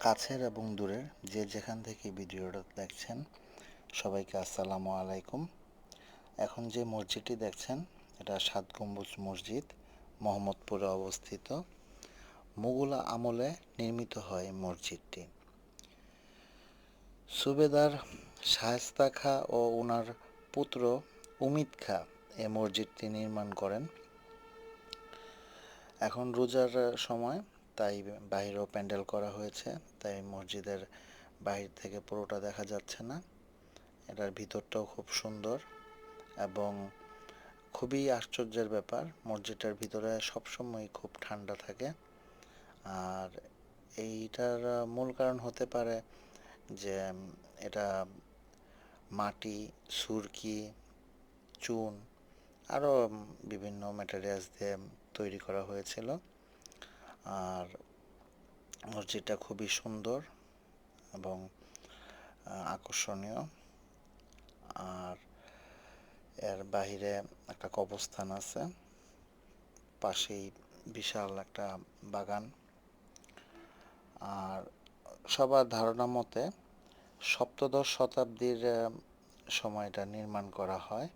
কাছের এবং দূরের যে যেখান থেকে ভিডিওটা দেখছেন সবাইকে আসসালামু আলাইকুম। এখন যে মসজিদটি দেখছেন এটা ৭ গম্বুজ মসজিদ, মোহাম্মদপুরে অবস্থিত। মুঘল আমলে নির্মিত হয় মসজিদটি। সুবেদার শায়েস্তা খাঁ ও ওনার পুত্র উমিদ খাঁ এই মসজিদটি নির্মাণ করেন। এখন রোজার সময় তাই বাহিরেও প্যান্ডেল করা হয়েছে, তাই মসজিদের বাহির থেকে পুরোটা দেখা যাচ্ছে না। এটার ভিতরটাও খুব সুন্দর এবং খুবই আশ্চর্যের ব্যাপার, মসজিদটার ভিতরে সবসময় খুব ঠান্ডা থাকে। আর এইটার মূল কারণ হতে পারে যে এটা মাটি, সুরকি, চুন আরও বিভিন্ন ম্যাটেরিয়ালস দিয়ে তৈরি করা হয়েছিল। আর মসজিদটা খুবই সুন্দর এবং আকর্ষণীয়। আর এর বাহিরে একটা কবরস্থান আছে, পাশেই বিশাল একটা বাগান। আর সবার ধারণা মতে সপ্তদশ শতাব্দীর সময়টা নির্মাণ করা হয়।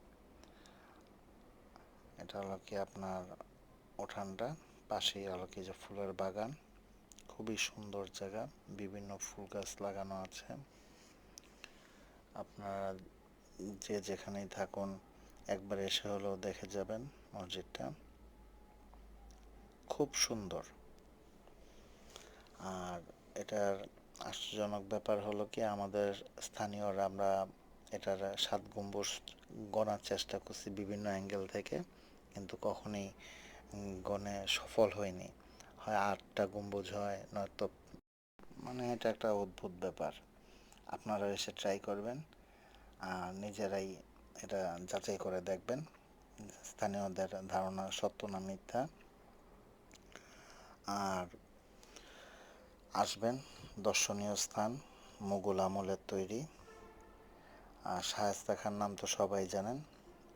এটা হলো কি আপনার উঠানটা, পাশেই হলো কি যে ফুলের বাগান, খুবই সুন্দর জায়গা, বিভিন্ন ফুল গাছ লাগানো আছে। আপনারা যে যেখানেই থাকুন একবার এসে হলেও দেখে যাবেন মসজিদটা, খুব সুন্দর। আর এটার আশ্চর্যজনক ব্যাপার হলো কি আমাদের স্থানীয়রা আমরা এটার ৭ গম্বুজ গণার চেষ্টা করছি বিভিন্ন অ্যাঙ্গেল থেকে, কিন্তু কখনোই গণে সফল হয়নি। হয় ৮টা গম্বুজ হয়, নয়তো মানে এটা একটা অদ্ভুত ব্যাপার। আপনারা এসে ট্রাই করবেন আর নিজেরাই এটা যাচাই করে দেখবেন স্থানীয়দের ধারণা সত্য না মিথ্যা। আর আসবেন, দর্শনীয় স্থান, মুঘল আমলের তৈরি। আর শায়েস্তা খাঁর নাম তো সবাই জানেন,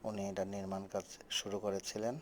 উনি এটা নির্মাণ কাজ শুরু করেছিলেন।